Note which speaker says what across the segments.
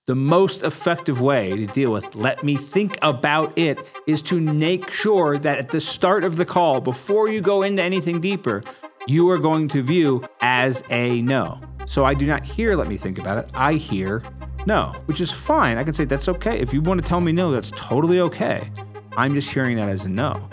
Speaker 1: The most effective way to deal with let me think about it is to make sure that at the start of the call, before you go into anything deeper, you are going to view as a no. So I do not hear let me think about it. I hear no, which is fine. I can say that's okay. If you want to tell me no, that's totally okay. I'm just hearing that as a no,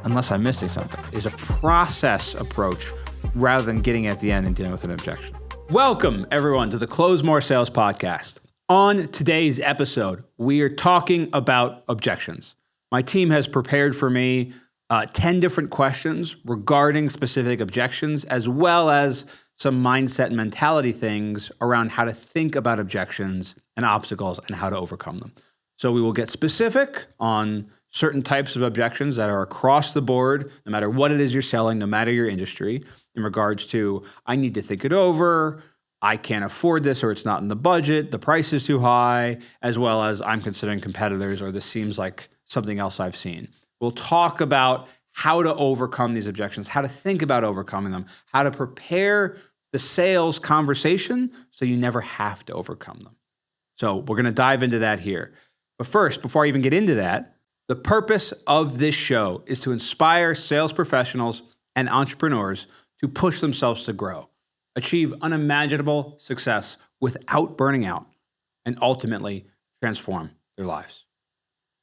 Speaker 1: unless I'm missing something. Is a process approach rather than getting at the end and dealing with an objection. Welcome, everyone, to the Close More Sales podcast. On today's episode, we are talking about objections. My team has prepared for me 10 different questions regarding specific objections, as well as some mindset and mentality things around how to think about objections and obstacles and how to overcome them. So we will get specific on certain types of objections that are across the board, no matter what it is you're selling, no matter your industry, in regards to, I need to think it over, I can't afford this, or it's not in the budget, the price is too high, as well as I'm considering competitors, or this seems like something else I've seen. We'll talk about how to overcome these objections, how to think about overcoming them, how to prepare the sales conversation so you never have to overcome them. So we're going to dive into that here. But first, before I even get into that, the purpose of this show is to inspire sales professionals and entrepreneurs to push themselves to grow, achieve unimaginable success without burning out, and ultimately transform their lives.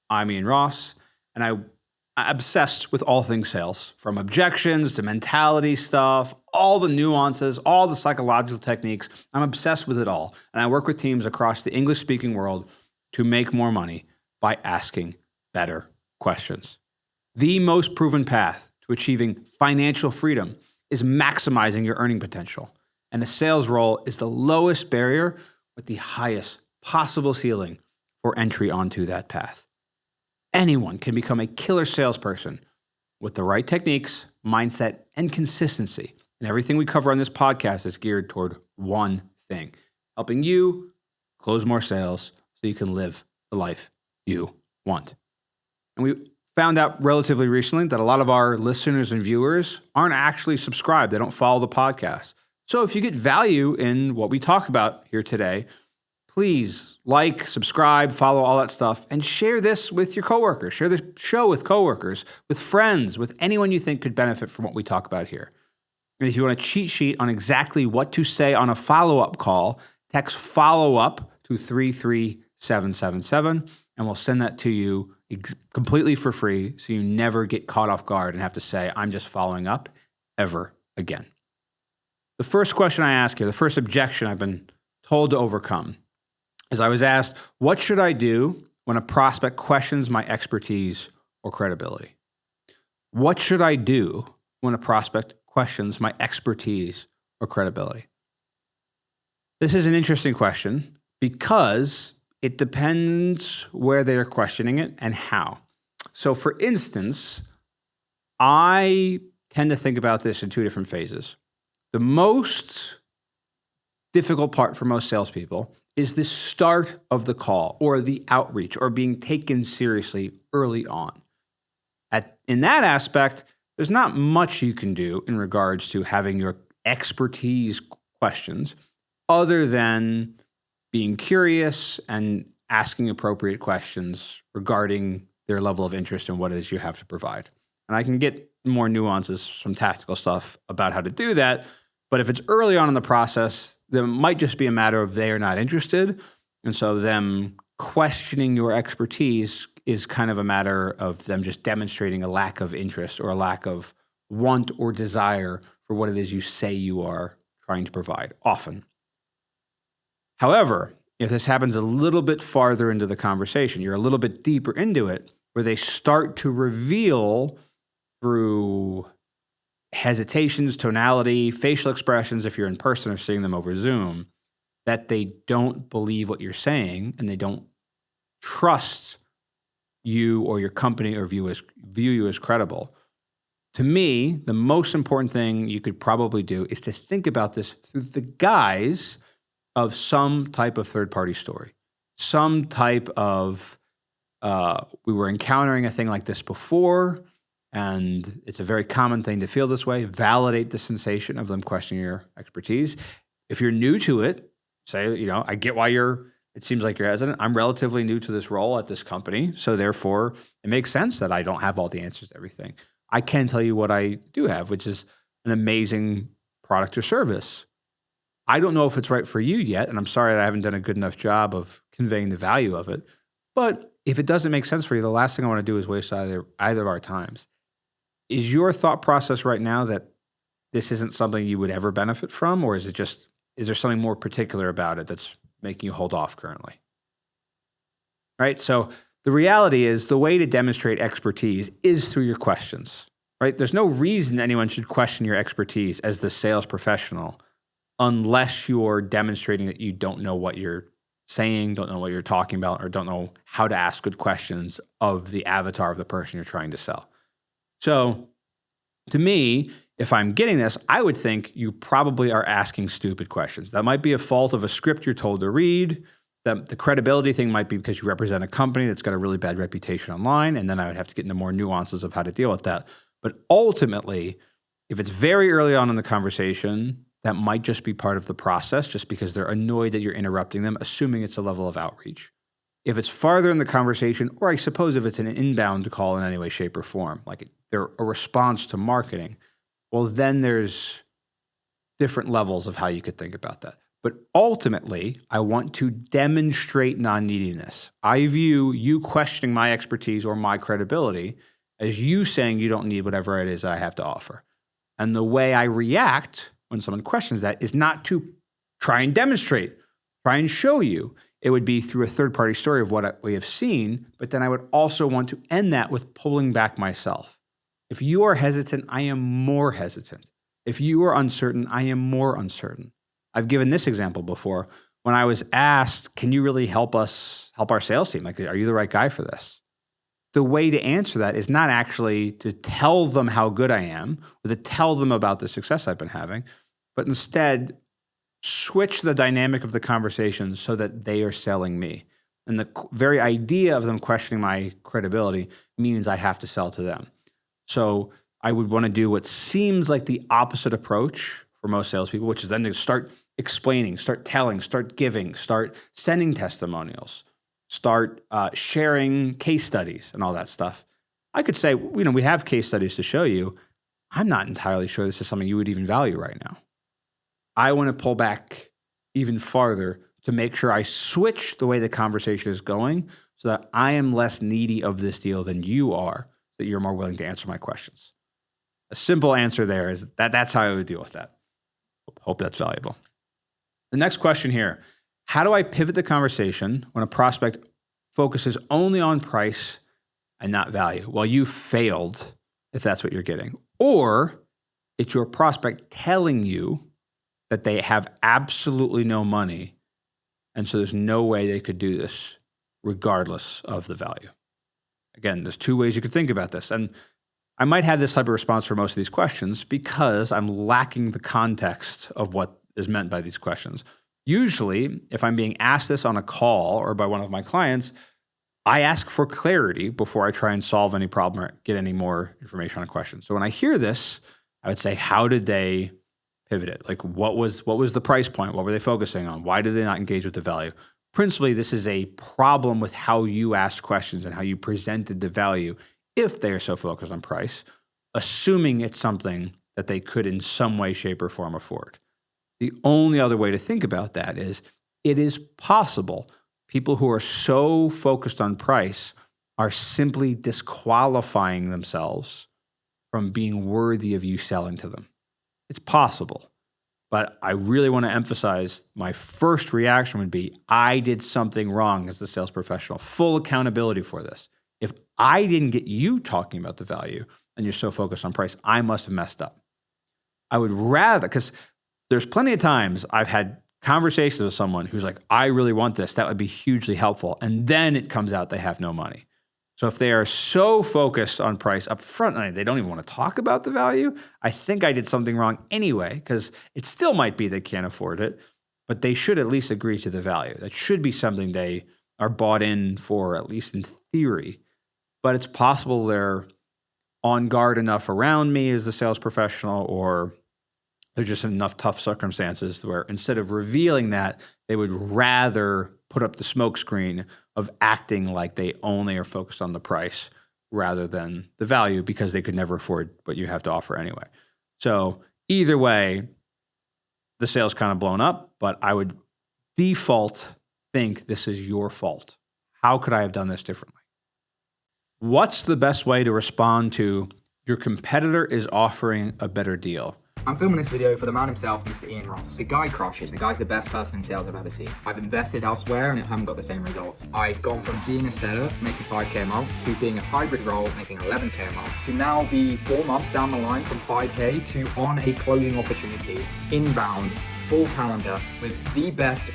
Speaker 1: I'm Ian Ross, and I'm obsessed with all things sales, from objections to mentality stuff, all the nuances, all the psychological techniques. I'm obsessed with it all, and I work with teams across the English-speaking world to make more money by asking better questions. The most proven path to achieving financial freedom is maximizing your earning potential. And a sales role is the lowest barrier with the highest possible ceiling for entry onto that path. Anyone can become a killer salesperson with the right techniques, mindset, and consistency. And everything we cover on this podcast is geared toward one thing: helping you close more sales so you can live the life you want. And we found out relatively recently that a lot of our listeners and viewers aren't actually subscribed. They don't follow the podcast. So if you get value in what we talk about here today, please like, subscribe, follow, all that stuff, and share this with your coworkers. Share the show with coworkers, with friends, with anyone you think could benefit from what we talk about here. And if you want a cheat sheet on exactly what to say on a follow-up call, text follow-up to 33777, and we'll send that to you completely for free so you never get caught off guard and have to say, I'm just following up ever again. The first question I ask you, the first objection I've been told to overcome, is I was asked, what should I do when a prospect questions my expertise or credibility? What should I do when a prospect questions my expertise or credibility? This is an interesting question because it depends where they're questioning it and how. So for instance, I tend to think about this in two different phases. The most difficult part for most salespeople is the start of the call or the outreach or being taken seriously early on. In that aspect, there's not much you can do in regards to having your expertise questions other than being curious and asking appropriate questions regarding their level of interest in what it is you have to provide. And I can get more nuances, some tactical stuff about how to do that. But if it's early on in the process, then it might just be a matter of they are not interested. And so them questioning your expertise is kind of a matter of them just demonstrating a lack of interest or a lack of want or desire for what it is you say you are trying to provide, often. However, if this happens a little bit farther into the conversation, you're a little bit deeper into it, where they start to reveal through hesitations, tonality, facial expressions, if you're in person or seeing them over Zoom, that they don't believe what you're saying and they don't trust you or your company or view you as credible. To me, the most important thing you could probably do is to think about this through the guise of some type of third-party story, some type of, we were encountering a thing like this before, and it's a very common thing to feel this way. Validate the sensation of them questioning your expertise. If you're new to it, say, I get why It seems like you're hesitant. I'm relatively new to this role at this company, so therefore it makes sense that I don't have all the answers to everything. I can tell you what I do have, which is an amazing product or service. I don't know if it's right for you yet, and I'm sorry that I haven't done a good enough job of conveying the value of it. But if it doesn't make sense for you, the last thing I want to do is waste either of our times. Is your thought process right now that this isn't something you would ever benefit from, or is there something more particular about it that's making you hold off currently? Right? So the reality is the way to demonstrate expertise is through your questions, right? There's no reason anyone should question your expertise as the sales professional unless you're demonstrating that you don't know what you're saying, don't know what you're talking about, or don't know how to ask good questions of the avatar of the person you're trying to sell. So to me, if I'm getting this, I would think you probably are asking stupid questions. That might be a fault of a script you're told to read. The credibility thing might be because you represent a company that's got a really bad reputation online, and then I would have to get into more nuances of how to deal with that. But ultimately, if it's very early on in the conversation, that might just be part of the process, just because they're annoyed that you're interrupting them, assuming it's a level of outreach. If it's farther in the conversation, or I suppose if it's an inbound call in any way, shape, or form, like they're a response to marketing, well, then there's different levels of how you could think about that. But ultimately, I want to demonstrate non-neediness. I view you questioning my expertise or my credibility as you saying you don't need whatever it is that I have to offer. And the way I react when someone questions that is not to try and demonstrate, try and show you. It would be through a third-party story of what we have seen, but then I would also want to end that with pulling back myself. If you are hesitant, I am more hesitant. If you are uncertain, I am more uncertain. I've given this example before. When I was asked, can you really help our sales team? Like, are you the right guy for this? The way to answer that is not actually to tell them how good I am or to tell them about the success I've been having, but instead switch the dynamic of the conversation so that they are selling me. And the very idea of them questioning my credibility means I have to sell to them. So I would want to do what seems like the opposite approach for most salespeople, which is then to start explaining, start telling, start giving, start sending testimonials, start sharing case studies and all that stuff. I could say, we have case studies to show you. I'm not entirely sure this is something you would even value right now. I want to pull back even farther to make sure I switch the way the conversation is going so that I am less needy of this deal than you are, so that you're more willing to answer my questions. A simple answer there is that's how I would deal with that. Hope that's valuable. The next question here, how do I pivot the conversation when a prospect focuses only on price and not value? Well, you failed if that's what you're getting. Or it's your prospect telling you that they have absolutely no money, and so there's no way they could do this regardless of the value. Again, there's two ways you could think about this. And I might have this type of response for most of these questions because I'm lacking the context of what is meant by these questions. Usually, if I'm being asked this on a call or by one of my clients, I ask for clarity before I try and solve any problem or get any more information on a question. So when I hear this, I would say, how did they pivot it? Like, what was the price point? What were they focusing on? Why did they not engage with the value? Principally, this is a problem with how you asked questions and how you presented the value if they are so focused on price, assuming it's something that they could in some way, shape, or form afford. The only other way to think about that is it is possible people who are so focused on price are simply disqualifying themselves from being worthy of you selling to them. It's possible, but I really want to emphasize my first reaction would be I did something wrong as the sales professional, full accountability for this. If I didn't get you talking about the value and you're so focused on price, I must have messed up. I would rather, because there's plenty of times I've had conversations with someone who's like, I really want this. That would be hugely helpful. And then it comes out they have no money. So if they are so focused on price up front, and they don't even want to talk about the value, I think I did something wrong anyway, because it still might be they can't afford it, but they should at least agree to the value. That should be something they are bought in for, at least in theory. But it's possible they're on guard enough around me as the sales professional, or There's just enough tough circumstances where instead of revealing that, they would rather put up the smokescreen of acting like they only are focused on the price rather than the value because they could never afford what you have to offer anyway. So either way, the sale's kind of blown up, but I would default think this is your fault. How could I have done this differently? What's the best way to respond to your competitor is offering a better deal?
Speaker 2: I'm filming this video for the man himself, Mr. Ian Ross. The guy crushes. The guy's the best person in sales I've ever seen. I've invested elsewhere and I haven't got the same results. I've gone from being a seller, making 5K a month, to being a hybrid role, making 11K a month, to now be 4 months down the line from 5K to on a closing opportunity, inbound, full calendar, with the best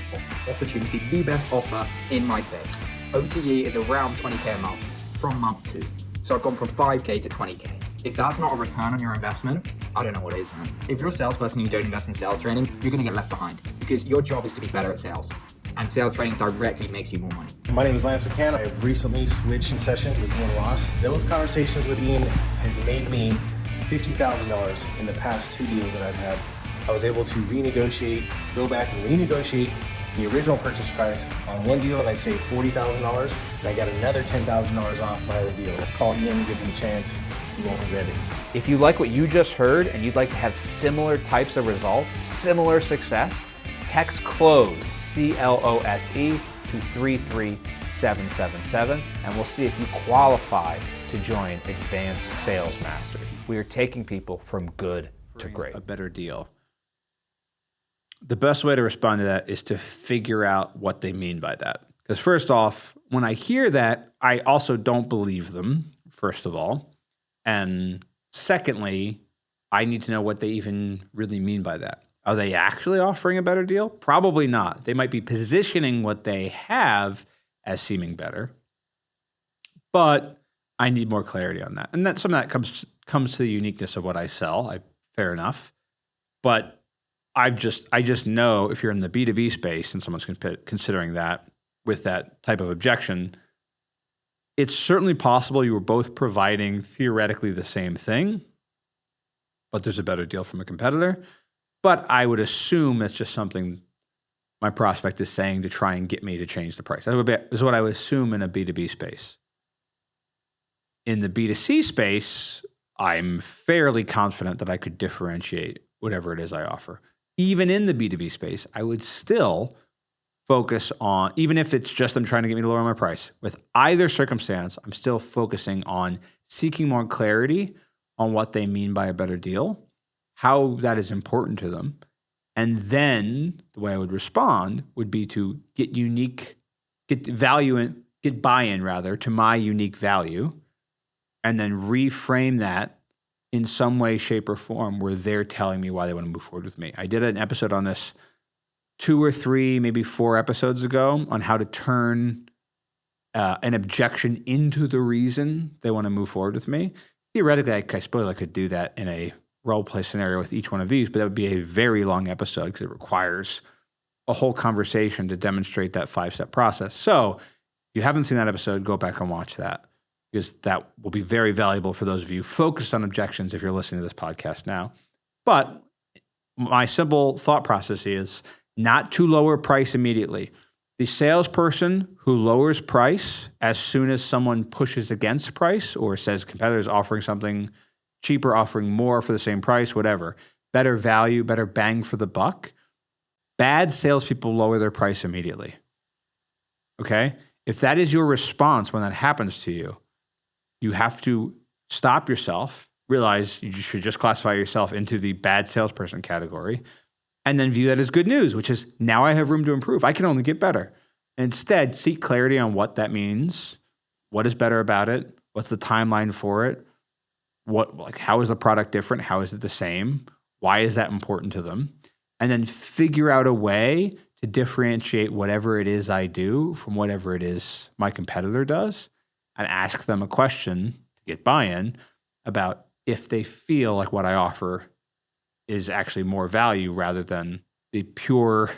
Speaker 2: opportunity, the best offer in my space. OTE is around 20K a month from month 2. So I've gone from 5K to 20K. If that's not a return on your investment, I don't know what is, man. If you're a salesperson and you don't invest in sales training, you're gonna get left behind because your job is to be better at sales. And sales training directly makes you more money.
Speaker 3: My name is Lance McCann. I have recently switched sessions with Ian Ross. Those conversations with Ian has made me $50,000 in the past 2 deals that I've had. I was able to go back and renegotiate the original purchase price on one deal, and I saved $40,000, and I got another $10,000 off my other deals. Call Ian, give him a chance. You won't regret it.
Speaker 4: If you like what you just heard and you'd like to have similar types of results, similar success, text CLOSE, CLOSE, to 33777, and we'll see if you qualify to join Advanced Sales Mastery. We are taking people from good to great.
Speaker 1: A better deal. The best way to respond to that is to figure out what they mean by that. Because first off, when I hear that, I also don't believe them, first of all. And secondly, I need to know what they even really mean by that. Are they actually offering a better deal? Probably not. They might be positioning what they have as seeming better. But I need more clarity on that. And that some of that comes to the uniqueness of what I sell. Fair enough. But I just know if you're in the B2B space and someone's considering that with that type of objection, it's certainly possible you were both providing theoretically the same thing, but there's a better deal from a competitor. But I would assume that's just something my prospect is saying to try and get me to change the price. That is what I would assume in a B2B space. In the B2C space, I'm fairly confident that I could differentiate whatever it is I offer. Even in the B2B space, I would still focus on, even if it's just them trying to get me to lower my price, with either circumstance, I'm still focusing on seeking more clarity on what they mean by a better deal, how that is important to them. And then the way I would respond would be to get buy-in rather to my unique value, and then reframe that in some way, shape, or form where they're telling me why they want to move forward with me. I did an episode on this 2 or 3, maybe 4 episodes ago on how to turn an objection into the reason they want to move forward with me. Theoretically, I suppose I could do that in a role-play scenario with each one of these, but that would be a very long episode because it requires a whole conversation to demonstrate that 5-step process. So if you haven't seen that episode, go back and watch that, because that will be very valuable for those of you focused on objections if you're listening to this podcast now. But my simple thought process is not to lower price immediately. The salesperson who lowers price as soon as someone pushes against price or says competitors offering something cheaper, offering more for the same price, whatever, better value, better bang for the buck, bad salespeople lower their price immediately. Okay? If that is your response when that happens to you, you have to stop yourself, realize you should just classify yourself into the bad salesperson category, and then view that as good news, which is now I have room to improve. I can only get better. Instead, seek clarity on what that means. What is better about it? What's the timeline for it? How is the product different? How is it the same? Why is that important to them? And then figure out a way to differentiate whatever it is I do from whatever it is my competitor does, and ask them a question to get buy-in about if they feel like what I offer is actually more value rather than the pure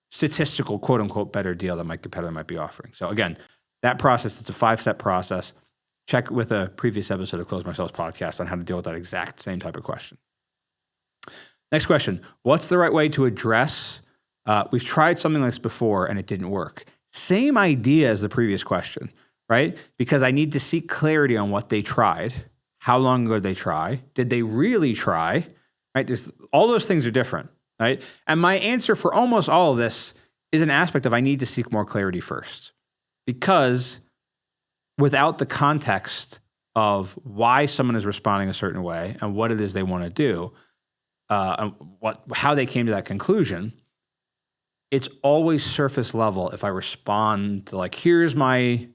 Speaker 1: statistical quote-unquote better deal that my competitor might be offering. So again, that process, it's a 5-step process. Check with a previous episode of Close My Sales podcast on how to deal with that exact same type of question. Next question. What's the right way to address? We've tried something like this before and it didn't work. Same idea as the previous question, right? Because I need to seek clarity on what they tried. How long ago did they try? Did they really try? Right? All those things are different, right? And my answer for almost all of this is an aspect of I need to seek more clarity first. Because without the context of why someone is responding a certain way and what it is they want to do, and how they came to that conclusion, it's always surface level if I respond to like, here's my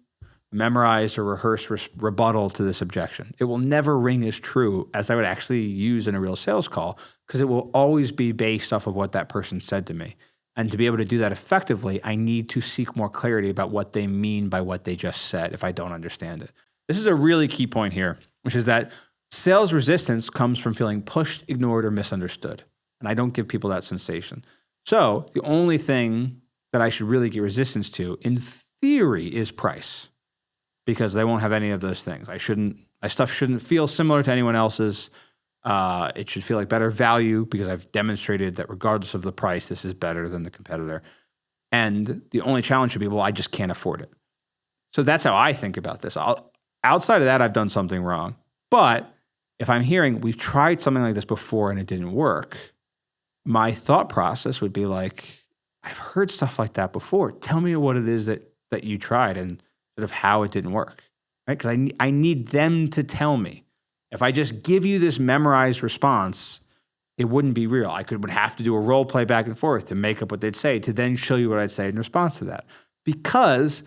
Speaker 1: memorized or rehearsed rebuttal to this objection. It will never ring as true as I would actually use in a real sales call because it will always be based off of what that person said to me. And to be able to do that effectively, I need to seek more clarity about what they mean by what they just said if I don't understand it. This is a really key point here, which is that sales resistance comes from feeling pushed, ignored, or misunderstood. And I don't give people that sensation. So the only thing that I should really get resistance to, in theory, is price, because they won't have any of those things. My stuff shouldn't feel similar to anyone else's. It should feel like better value because I've demonstrated that regardless of the price, this is better than the competitor. And the only challenge should be, well, I just can't afford it. So that's how I think about this. Outside of that, I've done something wrong. But if I'm hearing we've tried something like this before and it didn't work, my thought process would be like, I've heard stuff like that before. Tell me what it is that you tried and sort of how it didn't work, right? Because I need them to tell me. If I just give you this memorized response, it wouldn't be real. I would have to do a role play back and forth to make up what they'd say, to then show you what I'd say in response to that. Because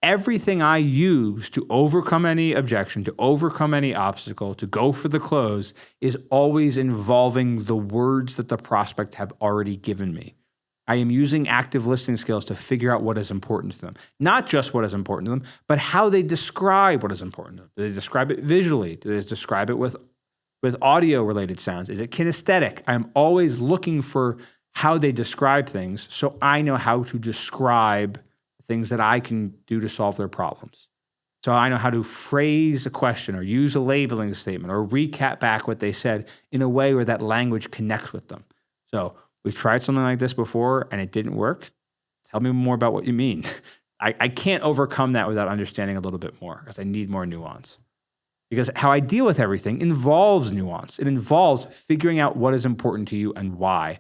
Speaker 1: everything I use to overcome any objection, to overcome any obstacle, to go for the close is always involving the words that the prospect have already given me. I am using active listening skills to figure out what is important to them. Not just what is important to them, but how they describe what is important to them. Do they describe it visually? Do they describe it with audio-related sounds? Is it kinesthetic? I'm always looking for how they describe things so I know how to describe things that I can do to solve their problems. So I know how to phrase a question or use a labeling statement or recap back what they said in a way where that language connects with them. So we've tried something like this before and it didn't work. Tell me more about what you mean. I can't overcome that without understanding a little bit more because I need more nuance. Because how I deal with everything involves nuance. It involves figuring out what is important to you and why.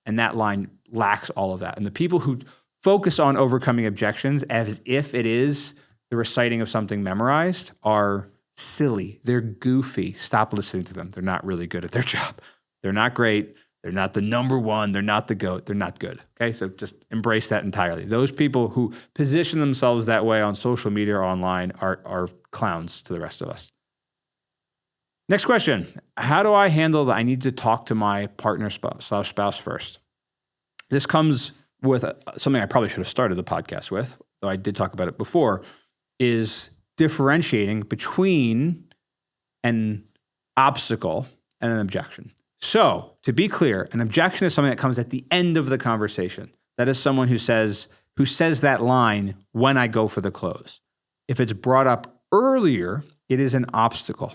Speaker 1: And that line lacks all of that. And the people who focus on overcoming objections as if it is the reciting of something memorized are silly. They're goofy. Stop listening to them. They're not really good at their job. They're not great. They're not the number one. They're not the GOAT. They're not good. Okay, so just embrace that entirely. Those people who position themselves that way on social media or online are clowns to the rest of us. Next question. How do I handle that I need to talk to my partner spouse first? This comes with something I probably should have started the podcast with, though I did talk about it before, is differentiating between an obstacle and an objection. So, to be clear, an objection is something that comes at the end of the conversation. That is someone who says that line when I go for the close. If it's brought up earlier, it is an obstacle.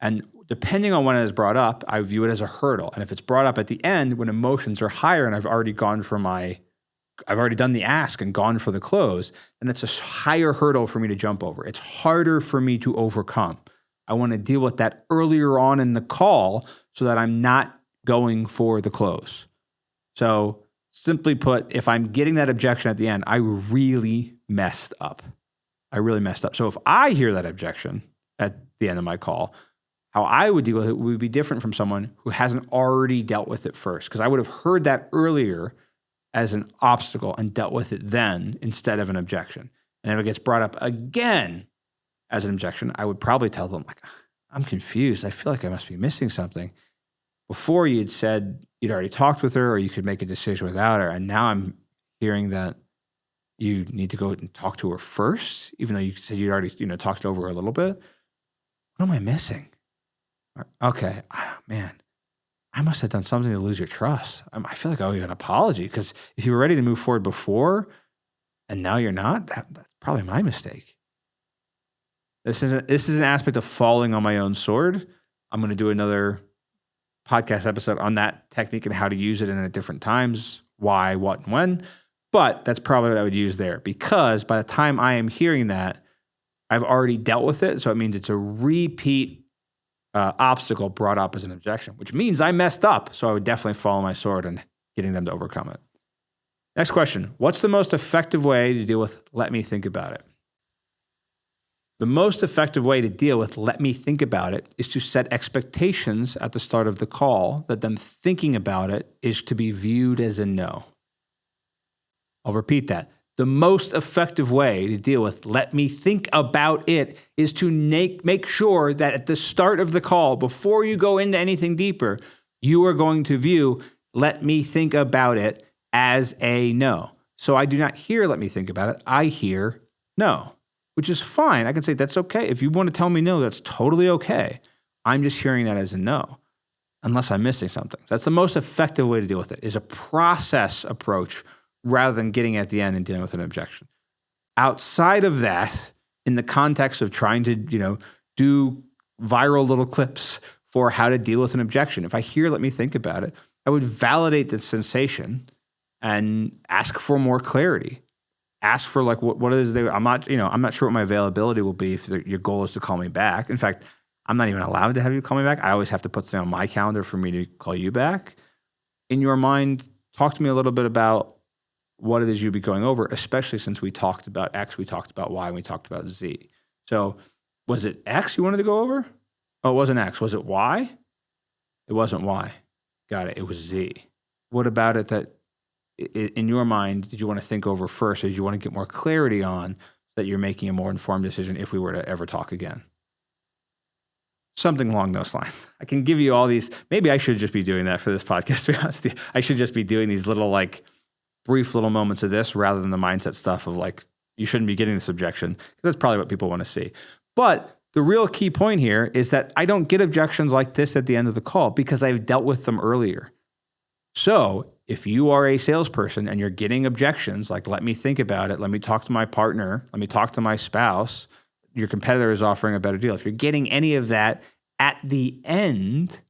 Speaker 1: And depending on when it is brought up, I view it as a hurdle. And if it's brought up at the end when emotions are higher and I've already done the ask and gone for the close, then it's a higher hurdle for me to jump over. It's harder for me to overcome. I want to deal with that earlier on in the call so that I'm not going for the close. So simply put, if I'm getting that objection at the end, I really messed up. So if I hear that objection at the end of my call, how I would deal with it would be different from someone who hasn't already dealt with it first, because I would have heard that earlier as an obstacle and dealt with it then instead of an objection. And if it gets brought up again as an objection, I would probably tell them, like, I'm confused. I feel like I must be missing something. Before you'd said you'd already talked with her or you could make a decision without her, and now I'm hearing that you need to go and talk to her first, even though you said you'd already talked over her a little bit. What am I missing? Okay, man, I must have done something to lose your trust. I feel like I owe you an apology, because if you were ready to move forward before and now you're not, that's probably my mistake. This is an aspect of falling on my own sword. I'm going to do another podcast episode on that technique and how to use it in at different times, why, what, and when. But that's probably what I would use there, because by the time I am hearing that, I've already dealt with it. So it means it's a repeat obstacle brought up as an objection, which means I messed up. So I would definitely follow my sword in getting them to overcome it. Next question. What's the most effective way to deal with let me think about it? The most effective way to deal with let me think about it is to set expectations at the start of the call that them thinking about it is to be viewed as a no. I'll repeat that. The most effective way to deal with let me think about it is to make sure that at the start of the call, before you go into anything deeper, you are going to view let me think about it as a no. So I do not hear let me think about it. I hear no, which is fine. I can say that's okay. If you want to tell me no, that's totally okay. I'm just hearing that as a no, unless I'm missing something. That's the most effective way to deal with it, is a process approach rather than getting at the end and dealing with an objection. Outside of that, in the context of trying to, do viral little clips for how to deal with an objection, if I hear let me think about it, I would validate the sensation and ask for more clarity. Ask for what is there. I'm not sure what my availability will be if your goal is to call me back. In fact, I'm not even allowed to have you call me back. I always have to put something on my calendar for me to call you back. In your mind, talk to me a little bit about what it is you'd be going over, especially since we talked about X, we talked about Y, and we talked about Z. So was it X you wanted to go over? Oh, it wasn't X. Was it Y? It wasn't Y. Got it. It was Z. What about it that in your mind did you want to think over first, or did you want to get more clarity on that you're making a more informed decision if we were to ever talk again? Something along those lines. I can give you all these. Maybe I should just be doing that for this podcast, to be honest with you. I should just be doing these little brief little moments of this rather than the mindset stuff of you shouldn't be getting this objection, because that's probably what people want to see. But the real key point here is that I don't get objections like this at the end of the call because I've dealt with them earlier. So if you are a salesperson and you're getting objections like, let me think about it, let me talk to my partner, let me talk to my spouse, your competitor is offering a better deal. If you're getting any of that at the end,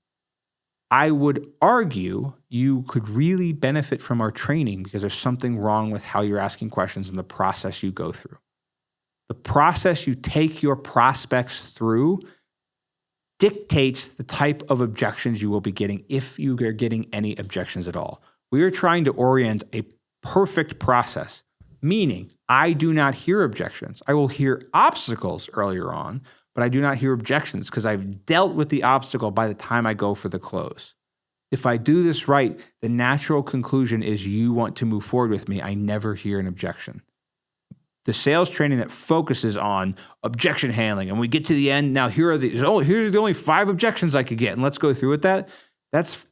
Speaker 1: I would argue you could really benefit from our training because there's something wrong with how you're asking questions and the process you go through. The process you take your prospects through dictates the type of objections you will be getting, if you are getting any objections at all. We are trying to orient a perfect process, meaning I do not hear objections. I will hear obstacles earlier on, but I do not hear objections because I've dealt with the obstacle by the time I go for the close. If I do this right, the natural conclusion is you want to move forward with me. I never hear an objection. The sales training that focuses on objection handling, and we get to the end, now here's the only 5 objections I could get, and let's go through with that. That's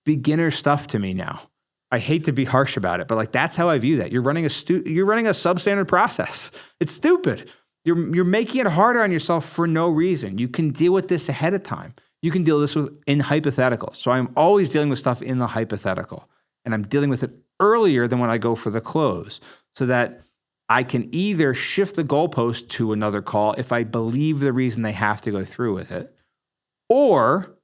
Speaker 1: beginner stuff to me now. I hate to be harsh about it, but that's how I view that. You're running a substandard process. It's stupid. You're making it harder on yourself for no reason. You can deal with this ahead of time. You can deal with this in hypotheticals. So I'm always dealing with stuff in the hypothetical, and I'm dealing with it earlier than when I go for the close, so that I can either shift the goalpost to another call if I believe the reason they have to go through with it, or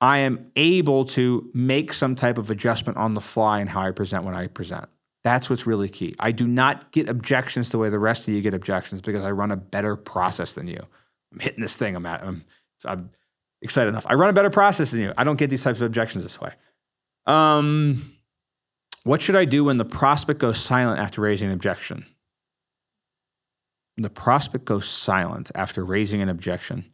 Speaker 1: I am able to make some type of adjustment on the fly in how I present when I present. That's what's really key. I do not get objections the way the rest of you get objections because I run a better process than you. I'm hitting this thing. I'm excited enough. I run a better process than you. I don't get these types of objections this way. What should I do when the prospect goes silent after raising an objection? When the prospect goes silent after raising an objection.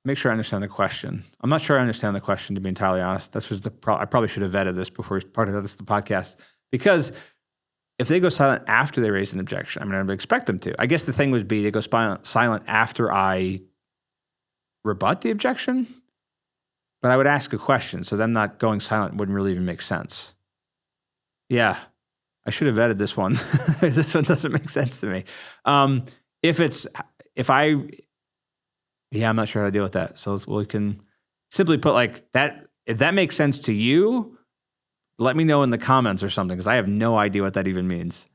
Speaker 1: Make sure I understand the question. I'm not sure I understand the question, to be entirely honest. I probably should have vetted this before part of the podcast, because if they go silent after they raise an objection, I would expect them to. I guess the thing would be they go silent after I rebut the objection, but I would ask a question, so them not going silent wouldn't really even make sense. Yeah, I should have vetted this one. This one doesn't make sense to me. I'm not sure how to deal with that. So we can simply put that. If that makes sense to you, let me know in the comments or something, because I have no idea what that even means.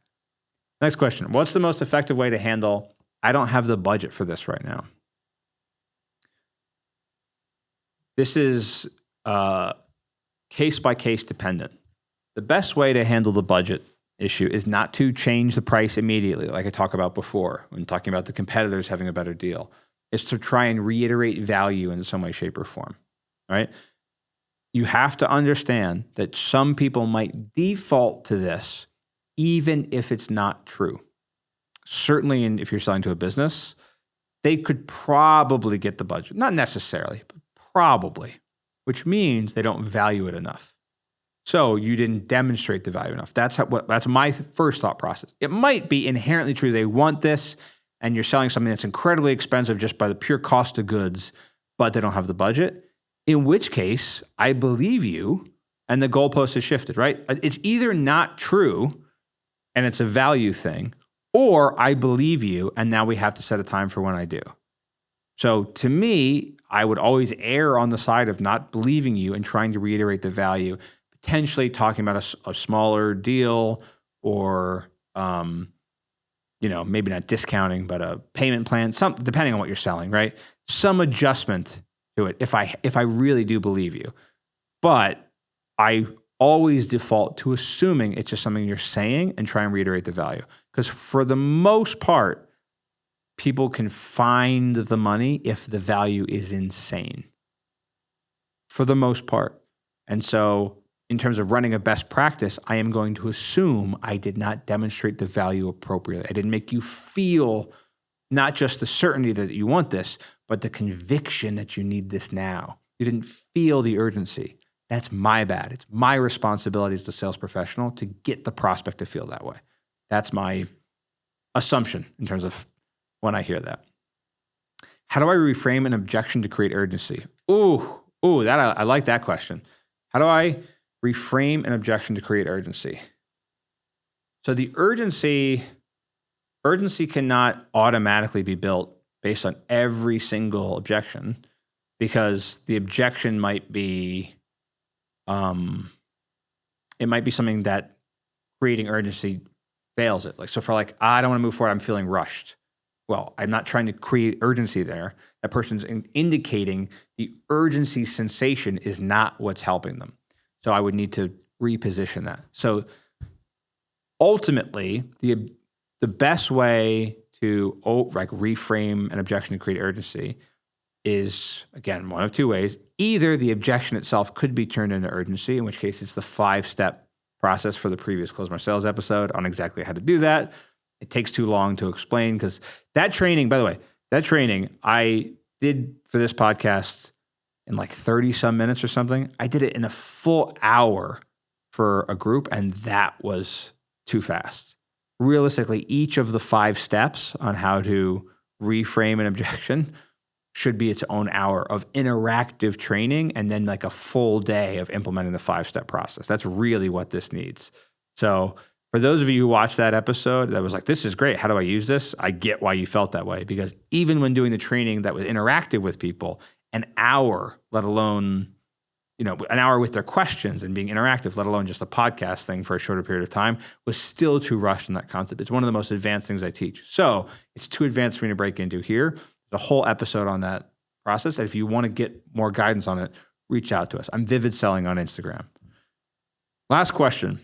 Speaker 1: Next question. What's the most effective way to handle, I don't have the budget for this right now? this is case by case dependent. The best way to handle the budget issue is not to change the price immediately, like I talked about before when talking about the competitors having a better deal. Is to try and reiterate value in some way, shape, or form, right? You have to understand that some people might default to this even if it's not true. Certainly, if you're selling to a business, they could probably get the budget. Not necessarily, but probably, which means they don't value it enough. So you didn't demonstrate the value enough. That's my first thought process. It might be inherently true they want this, and you're selling something that's incredibly expensive just by the pure cost of goods, but they don't have the budget, in which case I believe you and the goalpost has shifted, right? It's either not true and it's a value thing, or I believe you and now we have to set a time for when I do. So to me, I would always err on the side of not believing you and trying to reiterate the value, potentially talking about a smaller deal or maybe not discounting, but a payment plan, depending on what you're selling, right? Some adjustment to it if I really do believe you. But I always default to assuming it's just something you're saying and try and reiterate the value. Because for the most part, people can find the money if the value is insane. For the most part. And so in terms of running a best practice, I am going to assume I did not demonstrate the value appropriately. I didn't make you feel not just the certainty that you want this, but the conviction that you need this now. You didn't feel the urgency. That's my bad. It's my responsibility as the sales professional to get the prospect to feel that way. That's my assumption in terms of when I hear that. How do I reframe an objection to create urgency? I like that question. How do I reframe an objection to create urgency? So the urgency cannot automatically be built based on every single objection, because the objection might be, it might be something that creating urgency fails it. Like, so for I don't want to move forward, I'm feeling rushed. Well, I'm not trying to create urgency there. That person's indicating the urgency sensation is not what's helping them. So I would need to reposition that. So ultimately, the best way to reframe an objection to create urgency is, again, one of two ways. Either the objection itself could be turned into urgency, in which case it's the 5-step process for the previous Close My Sales episode on exactly how to do that. It takes too long to explain because that training, by the way, I did for this podcast in 30 some minutes or something. I did it in a full hour for a group, and that was too fast. Realistically, each of the 5 steps on how to reframe an objection should be its own hour of interactive training and then a full day of implementing the 5-step process. That's really what this needs. So for those of you who watched that episode that was this is great, how do I use this? I get why you felt that way, because even when doing the training that was interactive with people, an hour, let alone, an hour with their questions and being interactive, let alone just a podcast thing for a shorter period of time, was still too rushed in that concept. It's one of the most advanced things I teach. So it's too advanced for me to break into here. There's a whole episode on that process. And if you want to get more guidance on it, reach out to us. I'm Vivid Selling on Instagram. Last question.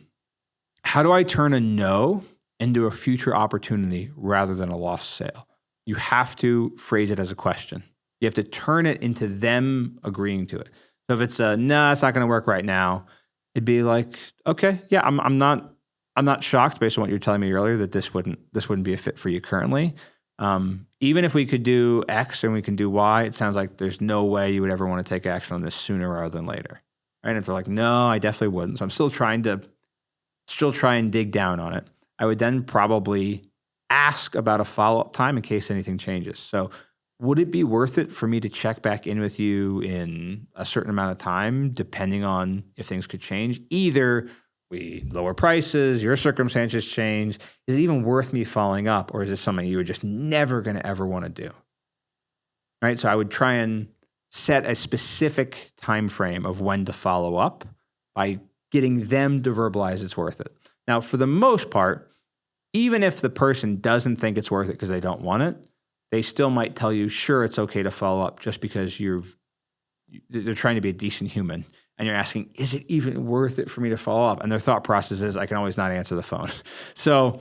Speaker 1: How do I turn a no into a future opportunity rather than a lost sale? You have to phrase it as a question. You have to turn it into them agreeing to it. So if it's a no, it's not going to work right now, it'd be okay, yeah, I'm not shocked based on what you were telling me earlier that this wouldn't be a fit for you currently. Even if we could do X and we can do Y, it sounds like there's no way you would ever want to take action on this sooner rather than later. Right? And if they're no, I definitely wouldn't. So I'm still try and dig down on it. I would then probably ask about a follow-up time in case anything changes. So would it be worth it for me to check back in with you in a certain amount of time, depending on if things could change? Either we lower prices, your circumstances change. Is it even worth me following up, or is this something you were just never going to ever want to do? Right? So I would try and set a specific time frame of when to follow up by getting them to verbalize it's worth it. Now, for the most part, even if the person doesn't think it's worth it because they don't want it, they still might tell you, sure, it's okay to follow up just because you've they're trying to be a decent human, and you're asking, is it even worth it for me to follow up? And their thought process is, I can always not answer the phone. So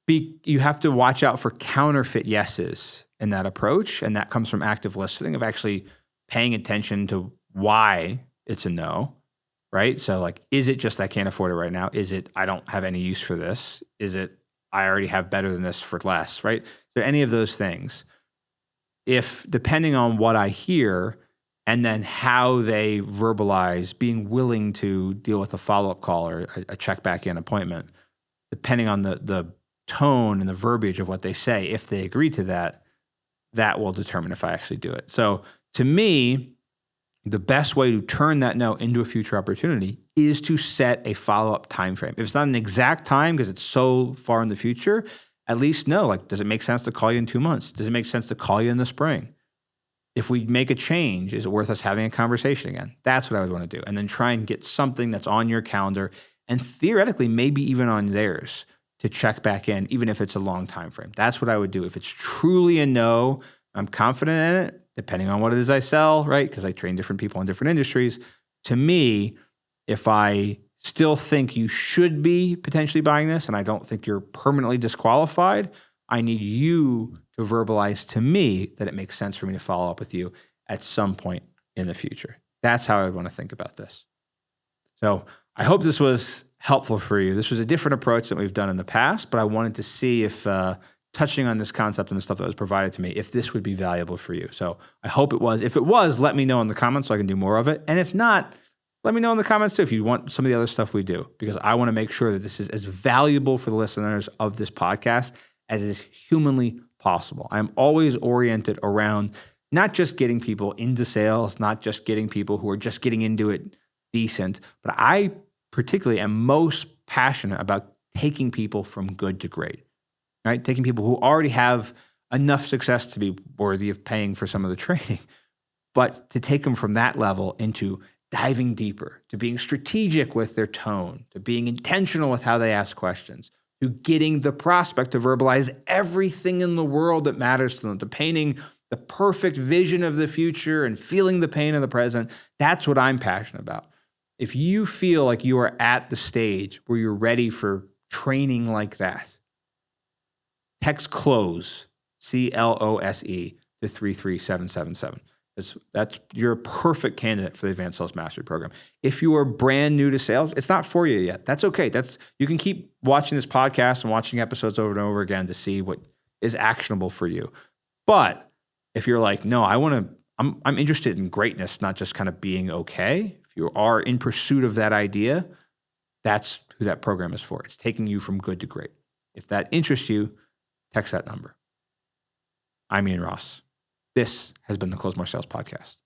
Speaker 1: you have to watch out for counterfeit yeses in that approach. And that comes from active listening, of actually paying attention to why it's a no, right? So like, is it just I can't afford it right now? Is it I don't have any use for this? Is it I already have better than this for less, right? So any of those things, if depending on what I hear and then how they verbalize being willing to deal with a follow-up call or a check back in appointment, depending on the tone and the verbiage of what they say, if they agree to that, that will determine if I actually do it. So to me, the best way to turn that no into a future opportunity is to set a follow-up time frame. If it's not an exact time because it's so far in the future, at least know, like, does it make sense to call you in 2 months? Does it make sense to call you in the spring? If we make a change, is it worth us having a conversation again? That's what I would want to do. And then try and get something that's on your calendar and theoretically maybe even on theirs to check back in, even if it's a long time frame. That's what I would do. If it's truly a no, I'm confident in it, depending on what it is I sell, right? Because I train different people in different industries. To me, if I still think you should be potentially buying this and I don't think you're permanently disqualified, I need you to verbalize to me that it makes sense for me to follow up with you at some point in the future. That's how I want to think about this. So I hope this was helpful for you. This was a different approach than we've done in the past, but I wanted to see if touching on this concept and the stuff that was provided to me, if this would be valuable for you. So I hope it was. If it was, let me know in the comments so I can do more of it. And if not, let me know in the comments too if you want some of the other stuff we do, because I want to make sure that this is as valuable for the listeners of this podcast as is humanly possible. I'm always oriented around not just getting people into sales, not just getting people who are just getting into it decent, but I particularly am most passionate about taking people from good to great, right? Taking people who already have enough success to be worthy of paying for some of the training, but to take them from that level into diving deeper, to being strategic with their tone, to being intentional with how they ask questions, to getting the prospect to verbalize everything in the world that matters to them, to painting the perfect vision of the future and feeling the pain of the present. That's what I'm passionate about. If you feel like you are at the stage where you're ready for training like that, text CLOSE, CLOSE, to 33777. You're a perfect candidate for the Advanced Sales Mastery Program. If you are brand new to sales, it's not for you yet. That's okay. You can keep watching this podcast and watching episodes over and over again to see what is actionable for you. But if you're like, no, I'm interested in greatness, not just kind of being okay. If you are in pursuit of that idea, that's who that program is for. It's taking you from good to great. If that interests you, text that number. I'm Ian Ross. This has been the Close More Sales Podcast.